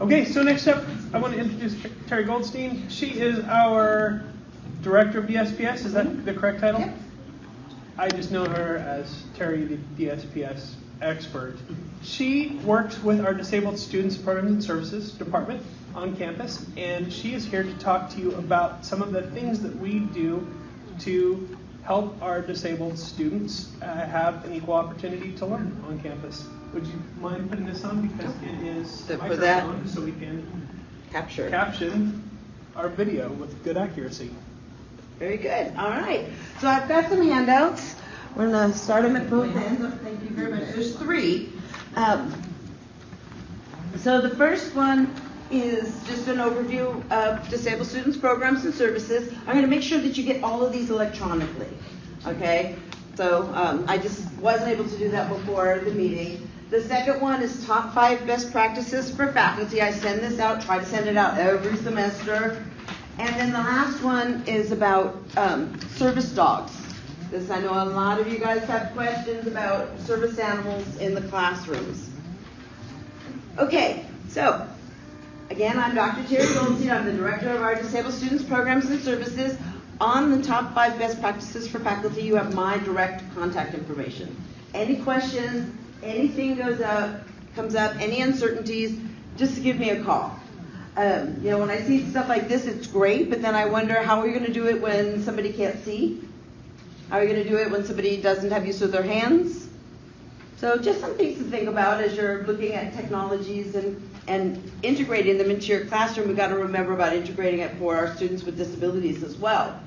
Okay, so next up, I want to introduce Terry Goldstein. She is our Director of DSPS. Is that the correct title? Yep. I just know her as Terry, the DSPS expert. She works with our Disabled Students Programs and Services Department on campus, and she is here to talk to you about some of the things that we do to help our disabled students have an equal opportunity to learn on campus. Would you mind putting this on, because it is For that, so we can caption our video with good accuracy. Very good. All right. So I've got some handouts. We're going to start them at both ends. Thank you very much. There's three. So the first one is just an overview of Disabled Students Programs and Services. I'm going to make sure that you get all of these electronically. Okay? So I just wasn't able to do that before the meeting. The second one is top 5 best practices for faculty. I send this out, try to send it out every semester. And then the last one is about service dogs. This, I know a lot of you guys have questions about service animals in the classrooms. Okay, so again, I'm Dr. Terry Goldstein. I'm the Director of our Disabled Students Programs and Services. On the top 5 best practices for faculty, you have my direct contact information. Any questions, anything comes up, any uncertainties, just give me a call. When I see stuff like this, it's great, but then I wonder, how are you going to do it when somebody can't see? How are you going to do it when somebody doesn't have use of their hands? So just some things to think about as you're looking at technologies and integrating them into your classroom. We've got to remember about integrating it for our students with disabilities as well.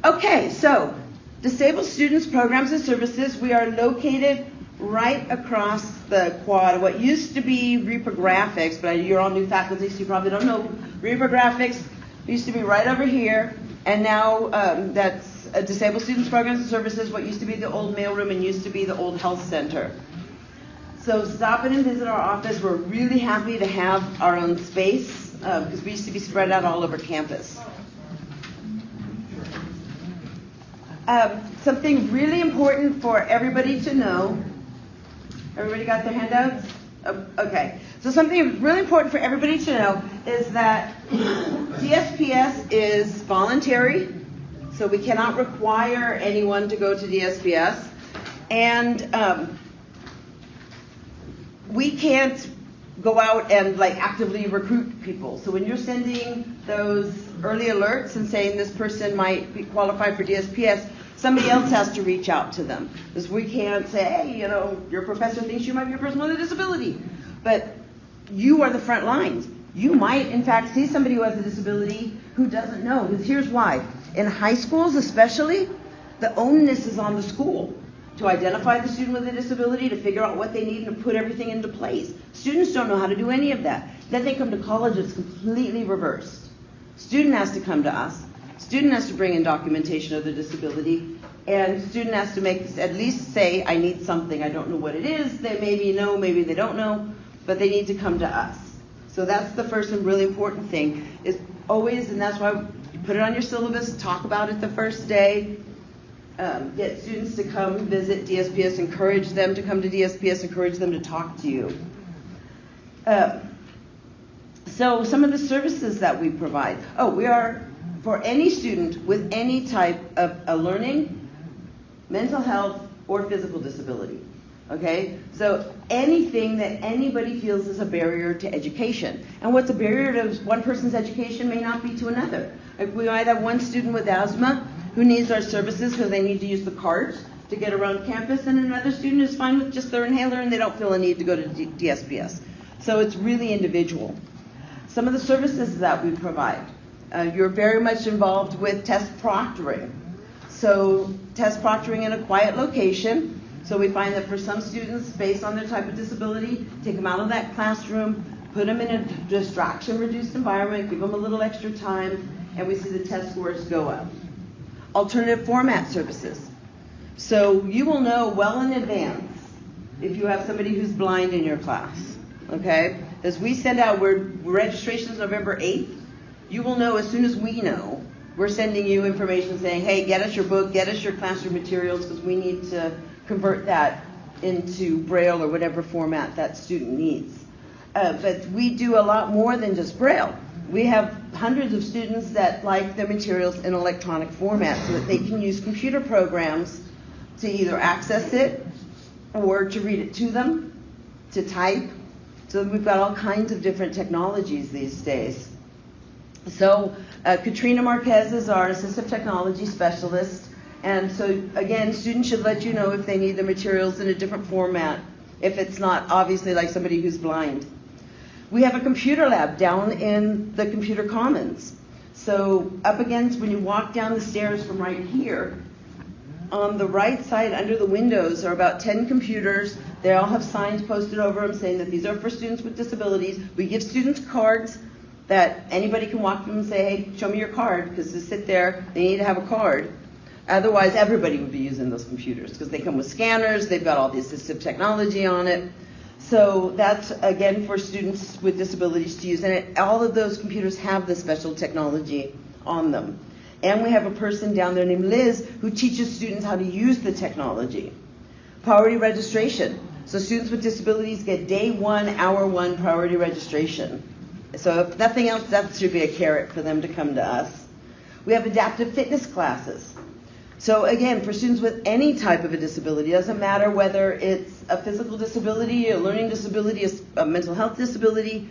Okay, so Disabled Students Programs and Services, we are located right across the quad. What used to be reprographics, but you're all new faculty, so you probably don't know. Reprographics used to be right over here, and now that's Disabled Students Programs and Services, what used to be the old mailroom and used to be the old health center. So stop in and visit our office. We're really happy to have our own space because we used to be spread out all over campus. Something really important for everybody to know. Everybody got their handouts? Okay. So something really important for everybody to know is that DSPS is voluntary, so we cannot require anyone to go to DSPS. And we can't go out and actively recruit people. So when you're sending those early alerts and saying this person might be qualified for DSPS, somebody else has to reach out to them. Because we can't say, hey, your professor thinks you might be a person with a disability. But you are the front lines. You might, in fact, see somebody who has a disability who doesn't know. Because here's why. In high schools especially, the onus is on the school to identify the student with a disability, to figure out what they need, and to put everything into place. Students don't know how to do any of that. Then they come to college, it's completely reversed. Student has to come to us. Student has to bring in documentation of the disability, and student has to at least say, I need something. I don't know what it is. They maybe know, maybe they don't know, but they need to come to us. So that's the first and really important thing, is always, and that's why you put it on your syllabus, talk about it the first day, get students to come visit DSPS, encourage them to come to DSPS, encourage them to talk to you. So some of the services that we provide. We are for any student with any type of a learning, mental health, or physical disability. Okay? So anything that anybody feels is a barrier to education. And what's a barrier to one person's education may not be to another. We might have one student with asthma who needs our services because they need to use the cart to get around campus, and another student is fine with just their inhaler and they don't feel a need to go to DSPS. So it's really individual. Some of the services that we provide. You're very much involved with test proctoring. So test proctoring in a quiet location. So we find that for some students, based on their type of disability, take them out of that classroom, put them in a distraction-reduced environment, give them a little extra time, and we see the test scores go up. Alternative format services. So you will know well in advance if you have somebody who's blind in your class, okay? As we send out, registration's November 8th, you will know as soon as we know. We're sending you information saying, hey, get us your book, get us your classroom materials, because we need to convert that into Braille or whatever format that student needs. But we do a lot more than just Braille. We have hundreds of students that like their materials in electronic format so that they can use computer programs to either access it or to read it to them, to type. So we've got all kinds of different technologies these days. So Katrina Marquez is our assistive technology specialist. And so again, students should let you know if they need the materials in a different format, if it's not obviously like somebody who's blind. We have a computer lab down in the computer commons. So up against, when you walk down the stairs from right here, on the right side under the windows are about 10 computers. They all have signs posted over them saying that these are for students with disabilities. We give students cards that anybody can walk to them and say, hey, show me your card, because to sit there, they need to have a card. Otherwise, everybody would be using those computers because they come with scanners, they've got all the assistive technology on it. So that's, again, for students with disabilities to use. And all of those computers have the special technology on them. And we have a person down there named Liz who teaches students how to use the technology. Priority registration. So students with disabilities get day one, hour one priority registration. So if nothing else, that should be a carrot for them to come to us. We have adaptive fitness classes. So again, for students with any type of a disability, it doesn't matter whether it's a physical disability, a learning disability, a mental health disability,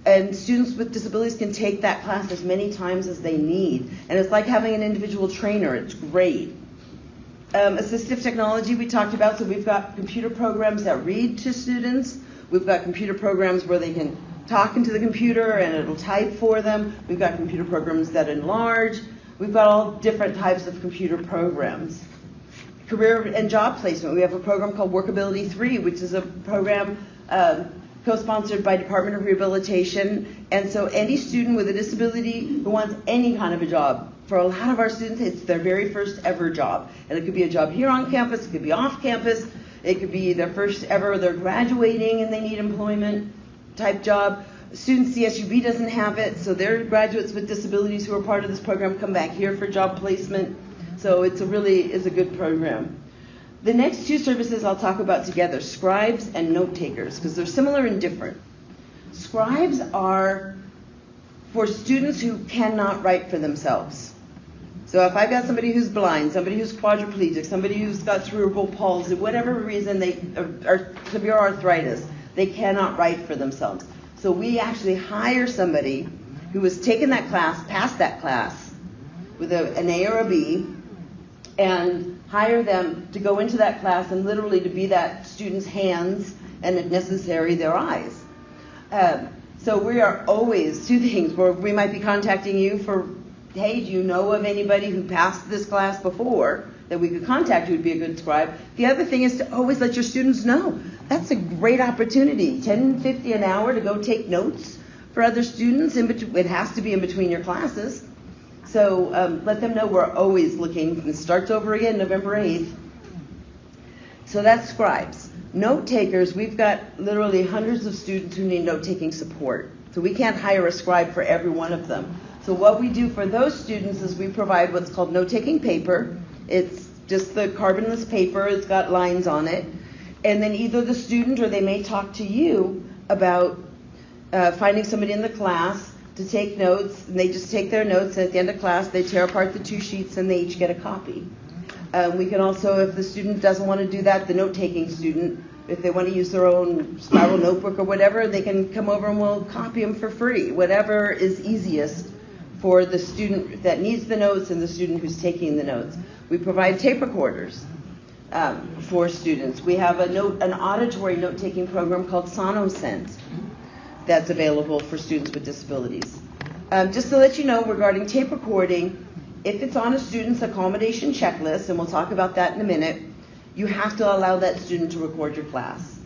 and students with disabilities can take that class as many times as they need. And it's like having an individual trainer. It's great. Assistive technology we talked about, so we've got computer programs that read to students. We've got computer programs where they can talk into the computer and it'll type for them. We've got computer programs that enlarge. We've got all different types of computer programs. Career and job placement. We have a program called Workability 3, which is a program co-sponsored by Department of Rehabilitation. And so any student with a disability who wants any kind of a job, for a lot of our students, it's their very first ever job. And it could be a job here on campus, it could be off campus, it could be their first ever, they're graduating and they need employment type job. Students, CSUB doesn't have it, so their graduates with disabilities who are part of this program come back here for job placement. So it's a good program. The next two services I'll talk about together, scribes and note takers, because they're similar and different. Scribes are for students who cannot write for themselves. So if I've got somebody who's blind, somebody who's quadriplegic, somebody who's got cerebral palsy, whatever reason, they are severe arthritis, they cannot write for themselves. So we actually hire somebody who has taken that class, passed that class with an A or a B, and hire them to go into that class and literally to be that student's hands and, if necessary, their eyes. So we are always, two things, where we might be contacting you for, hey, do you know of anybody who passed this class before that we could contact who would be a good scribe? The other thing is to always let your students know. That's a great opportunity, $10.50 an hour to go take notes for other students. It has to be in between your classes. So let them know we're always looking. It starts over again November 8th. So that's scribes. Note takers, we've got literally hundreds of students who need note-taking support. So we can't hire a scribe for every one of them. So what we do for those students is we provide what's called note-taking paper. It's just the carbonless paper. It's got lines on it. And then either the student or they may talk to you about finding somebody in the class to take notes, and they just take their notes, and at the end of class they tear apart the two sheets and they each get a copy. We can also, if the student doesn't want to do that, the note-taking student, if they want to use their own spiral notebook or whatever, they can come over and we'll copy them for free, whatever is easiest for the student that needs the notes and the student who's taking the notes. We provide tape recorders for students. We have an auditory note-taking program called SonoSense that's available for students with disabilities. Just to let you know regarding tape recording, if it's on a student's accommodation checklist, and we'll talk about that in a minute, you have to allow that student to record your class.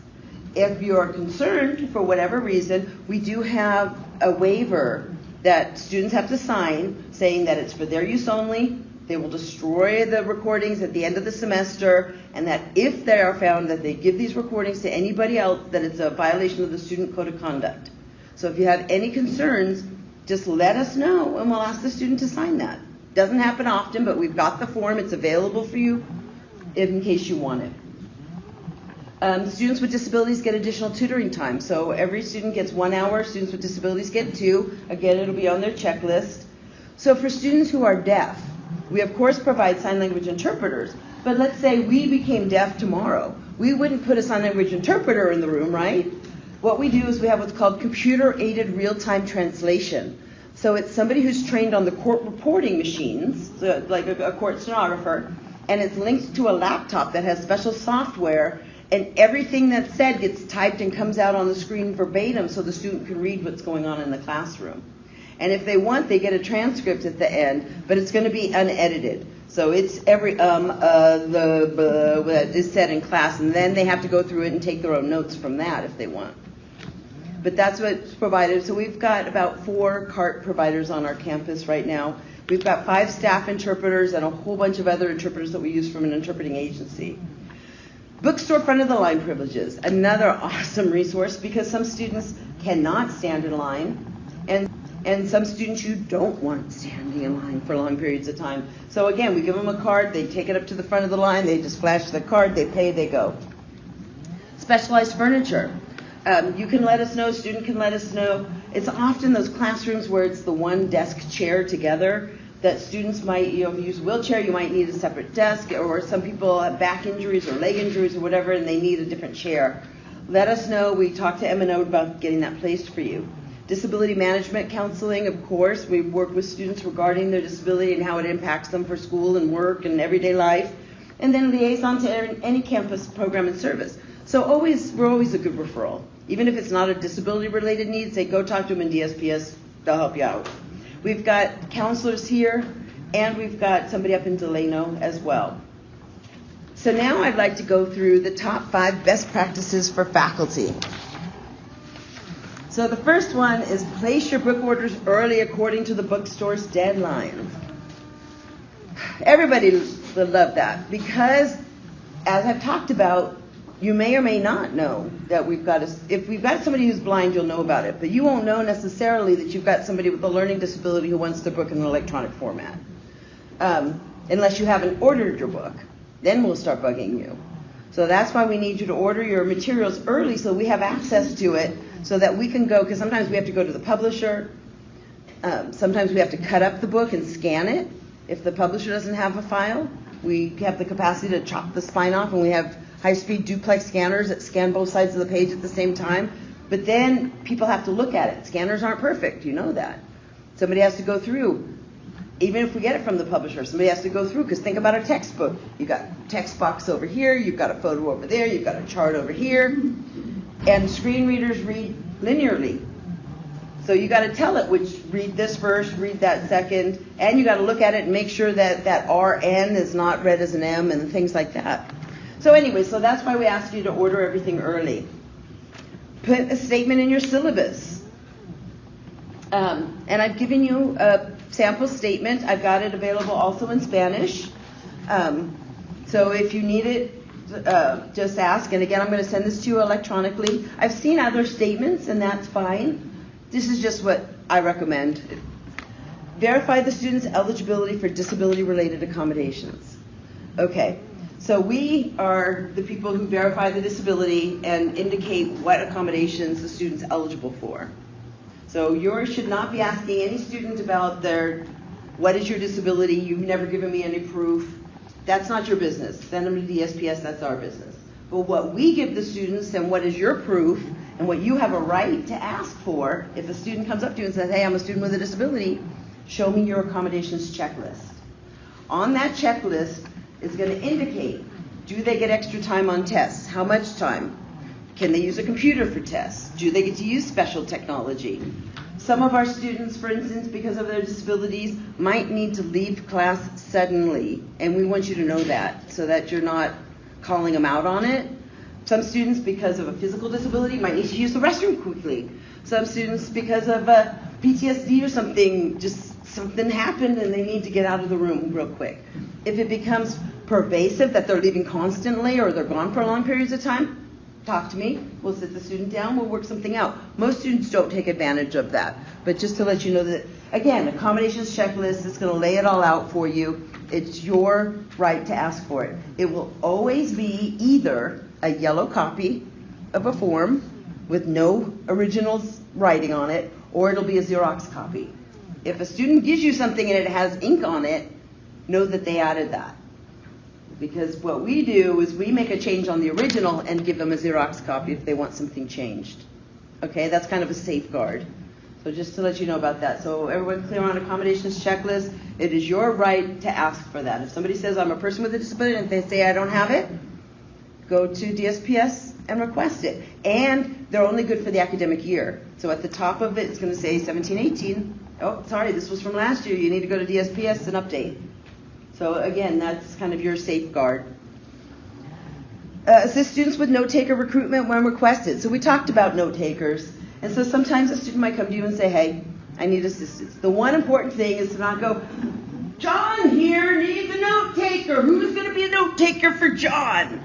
If you're concerned for whatever reason, we do have a waiver that students have to sign saying that it's for their use only. They will destroy the recordings at the end of the semester, and that if they are found that they give these recordings to anybody else, that it's a violation of the student code of conduct. So if you have any concerns, just let us know and we'll ask the student to sign that. Doesn't happen often, but we've got the form. It's available for you in case you want it. Students with disabilities get additional tutoring time. So every student gets 1 hour, students with disabilities get 2. Again, it'll be on their checklist. So for students who are deaf, we of course provide sign language interpreters, but let's say we became deaf tomorrow. We wouldn't put a sign language interpreter in the room, right? What we do is we have what's called computer-aided real-time translation. So it's somebody who's trained on the court reporting machines, so like a court stenographer, and it's linked to a laptop that has special software, and everything that's said gets typed and comes out on the screen verbatim so the student can read what's going on in the classroom. And if they want, they get a transcript at the end, but it's going to be unedited. So it's every that is said in class, and then they have to go through it and take their own notes from that if they want. But that's what's provided. So we've got about 4 CART providers on our campus right now. We've got 5 staff interpreters and a whole bunch of other interpreters that we use from an interpreting agency. Bookstore front of the line privileges, another awesome resource because some students cannot stand in line, and some students you don't want standing in line for long periods of time. So again, we give them a card, they take it up to the front of the line, they just flash the card, they pay, they go. Specialized furniture. You can let us know, student can let us know. It's often those classrooms where it's the one desk chair together that students might, if you use a wheelchair, you might need a separate desk, or some people have back injuries or leg injuries or whatever, and they need a different chair. Let us know. We talk to M&O about getting that placed for you. Disability management counseling, of course. We work with students regarding their disability and how it impacts them for school and work and everyday life. And then liaison to any campus program and service. So we're always a good referral. Even if it's not a disability-related need, say go talk to them in DSPS, they'll help you out. We've got counselors here, and we've got somebody up in Delano as well. So now I'd like to go through the top 5 best practices for faculty. So the first one is place your book orders early according to the bookstore's deadlines. Everybody will love that because, as I've talked about, you may or may not know that if we've got somebody who's blind, you'll know about it, but you won't know necessarily that you've got somebody with a learning disability who wants their book in an electronic format. Unless you haven't ordered your book, then we'll start bugging you. So that's why we need you to order your materials early so we have access to it so that we can go, because sometimes we have to go to the publisher, sometimes we have to cut up the book and scan it. If the publisher doesn't have a file, we have the capacity to chop the spine off, and we have high-speed duplex scanners that scan both sides of the page at the same time. But then people have to look at it. Scanners aren't perfect, you know that. Somebody has to go through. Even if we get it from the publisher, somebody has to go through, because think about a textbook. You've got text box over here, you've got a photo over there, you've got a chart over here, and screen readers read linearly. So you got to tell it which read this first, read that second, and you got to look at it and make sure that that RN is not read as an M and things like that. So anyway, so that's why we ask you to order everything early. Put a statement in your syllabus. And I've given you a sample statement. I've got it available also in Spanish. So if you need it, just ask. And again, I'm going to send this to you electronically. I've seen other statements, and that's fine. This is just what I recommend. Verify the student's eligibility for disability-related accommodations. Okay. So we are the people who verify the disability and indicate what accommodations the student's eligible for. So you should not be asking any student about what is your disability? You've never given me any proof. That's not your business. Send them to the SPS, that's our business. But what we give the students and what is your proof and what you have a right to ask for, if a student comes up to you and says, hey, I'm a student with a disability, show me your accommodations checklist. On that checklist, is going to indicate, do they get extra time on tests? How much time? Can they use a computer for tests? Do they get to use special technology? Some of our students, for instance, because of their disabilities, might need to leave class suddenly, and we want you to know that so that you're not calling them out on it. Some students, because of a physical disability, might need to use the restroom quickly. Some students, because of PTSD or something, just something happened and they need to get out of the room real quick. If it becomes pervasive that they're leaving constantly or they're gone for long periods of time, talk to me. We'll sit the student down. We'll work something out. Most students don't take advantage of that. But just to let you know that, again, accommodations checklist is going to lay it all out for you. It's your right to ask for it. It will always be either a yellow copy of a form with no original writing on it, or it'll be a Xerox copy. If a student gives you something and it has ink on it, know that they added that. Because what we do is we make a change on the original and give them a Xerox copy if they want something changed. Okay, that's kind of a safeguard. So just to let you know about that. So everyone clear on accommodations checklist. It is your right to ask for that. If somebody says, I'm a person with a disability, and they say I don't have it, go to DSPS and request it. And they're only good for the academic year. So at the top of it, it's going to say 17-18. Oh, sorry, this was from last year. You need to go to DSPS and update. So again, that's kind of your safeguard. Assist students with note-taker recruitment when requested. So we talked about note-takers. And so sometimes a student might come to you and say, hey, I need assistance. The one important thing is to not go, John here needs a note-taker. Who's going to be a note-taker for John?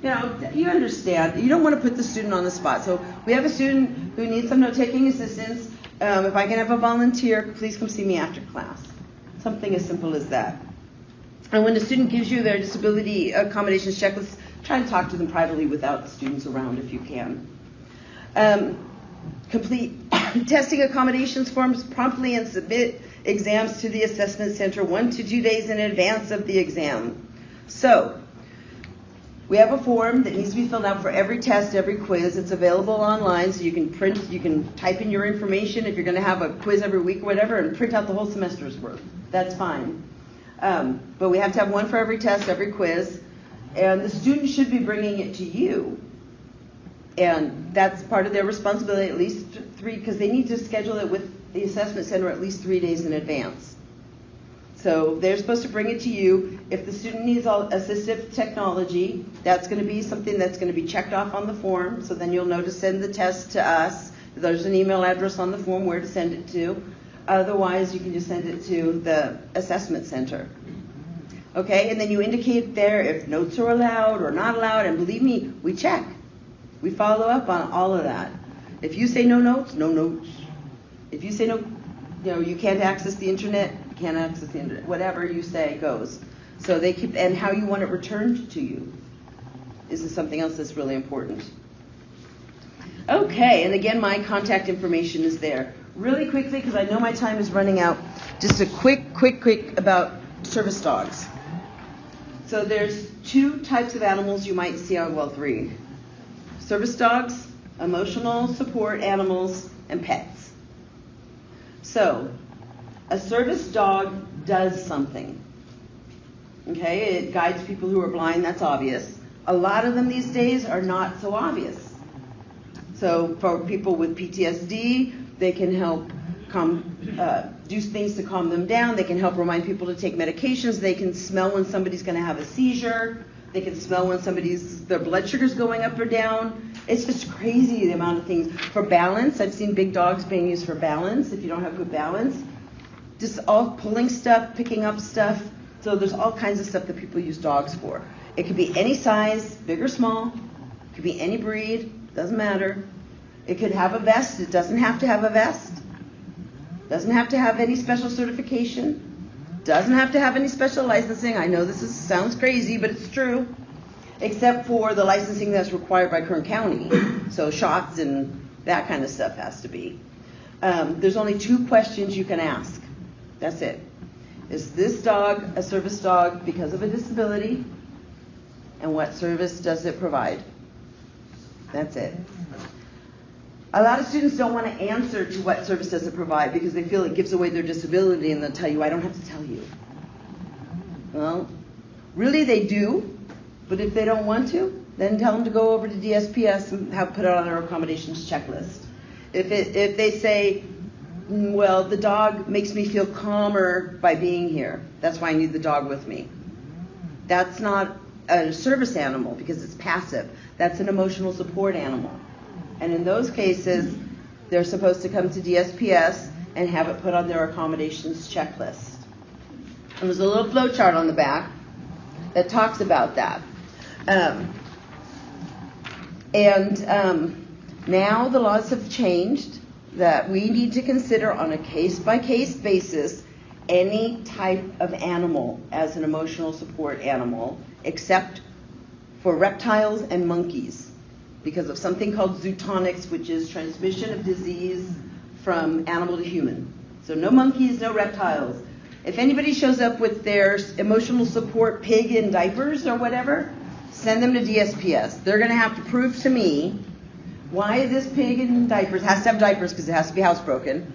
You know, you understand. You don't want to put the student on the spot. So we have a student who needs some note-taking assistance. If I can have a volunteer, please come see me after class. Something as simple as that. And when the student gives you their disability accommodations checklist, try and talk to them privately without students around if you can. Complete testing accommodations forms promptly and submit exams to the assessment center 1 to 2 days in advance of the exam. So, we have a form that needs to be filled out for every test, every quiz. It's available online, so you can print, you can type in your information if you're going to have a quiz every week or whatever, and print out the whole semester's worth. That's fine. But we have to have one for every test, every quiz, and the student should be bringing it to you. And that's part of their responsibility, at least 3, because they need to schedule it with the assessment center at least 3 days in advance. So they're supposed to bring it to you. If the student needs all assistive technology, that's going to be something that's going to be checked off on the form. So then you'll know to send the test to us. There's an email address on the form where to send it to. Otherwise, you can just send it to the assessment center. Okay, and then you indicate there if notes are allowed or not allowed. And believe me, we check. We follow up on all of that. If you say no notes, no notes. If you say no, you can't access the internet, you can't access the internet. Whatever you say goes. So they keep, and how you want it returned to you is something else that's really important. Okay, and again, my contact information is there. Really quickly, because I know my time is running out, just a quick about service dogs. So there's 2 types of animals you might see on, 3. Service dogs, emotional support animals, and pets. So, a service dog does something. Okay, it guides people who are blind, that's obvious. A lot of them these days are not so obvious. So, for people with PTSD, they can help do things to calm them down. They can help remind people to take medications. They can smell when somebody's going to have a seizure. They can smell when their blood sugar's going up or down. It's just crazy the amount of things. For balance, I've seen big dogs being used for balance if you don't have good balance. Just all pulling stuff, picking up stuff. So there's all kinds of stuff that people use dogs for. It could be any size, big or small. It could be any breed, doesn't matter. It could have a vest, it doesn't have to have a vest. Doesn't have to have any special certification. Doesn't have to have any special licensing. I know this sounds crazy, but it's true. Except for the licensing that's required by Kern County. So shots and that kind of stuff has to be. There's only 2 questions you can ask. That's it. Is this dog a service dog because of a disability? And what service does it provide? That's it. A lot of students don't want to answer to what service does it provide because they feel it gives away their disability, and they'll tell you, I don't have to tell you. Well, really they do, but if they don't want to, then tell them to go over to DSPS and put it on their accommodations checklist. If they say, well, the dog makes me feel calmer by being here, that's why I need the dog with me. That's not a service animal because it's passive. That's an emotional support animal. And in those cases, they're supposed to come to DSPS and have it put on their accommodations checklist. And there's a little flow chart on the back that talks about that. And now the laws have changed that we need to consider on a case-by-case basis any type of animal as an emotional support animal, except for reptiles and monkeys, because of something called zootonics, which is transmission of disease from animal to human. So no monkeys, no reptiles. If anybody shows up with their emotional support pig in diapers or whatever, send them to DSPS. They're going to have to prove to me why this pig in diapers, has to have diapers because it has to be housebroken,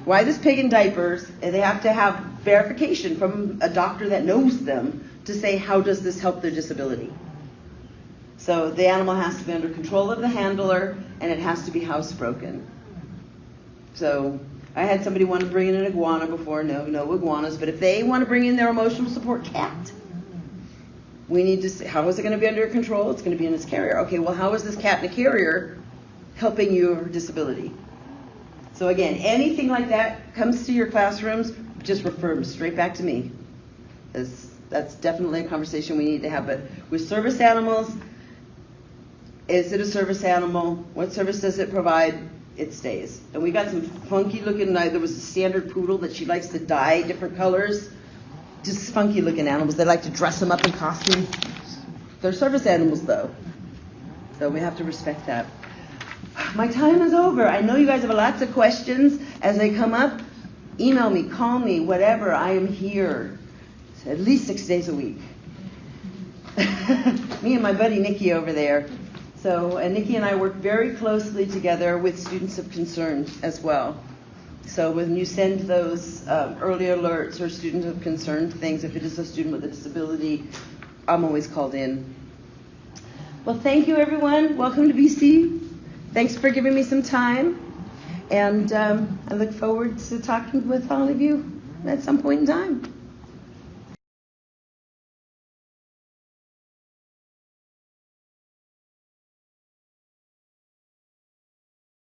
why this pig in diapers, and they have to have verification from a doctor that knows them to say how does this help their disability. So the animal has to be under control of the handler, and it has to be housebroken. So I had somebody want to bring in an iguana before. No iguanas. But if they want to bring in their emotional support cat, we need to see, how is it going to be under control? It's going to be in its carrier. Okay, well, how is this cat in a carrier helping your disability? So again, anything like that comes to your classrooms, just refer them straight back to me. That's definitely a conversation we need to have. But with service animals, is it a service animal? What service does it provide? It stays. And we got some funky looking, there was a standard poodle that she likes to dye different colors. Just funky looking animals. They like to dress them up in costumes. They're service animals though. So we have to respect that. My time is over. I know you guys have lots of questions as they come up. Email me, call me, whatever. I am here at least 6 days a week. Me and my buddy Nikki over there. So, and Nikki and I work very closely together with students of concern as well. So when you send those early alerts or student of concern things, if it is a student with a disability, I'm always called in. Well, thank you, everyone. Welcome to BC. Thanks for giving me some time. And I look forward to talking with all of you at some point in time.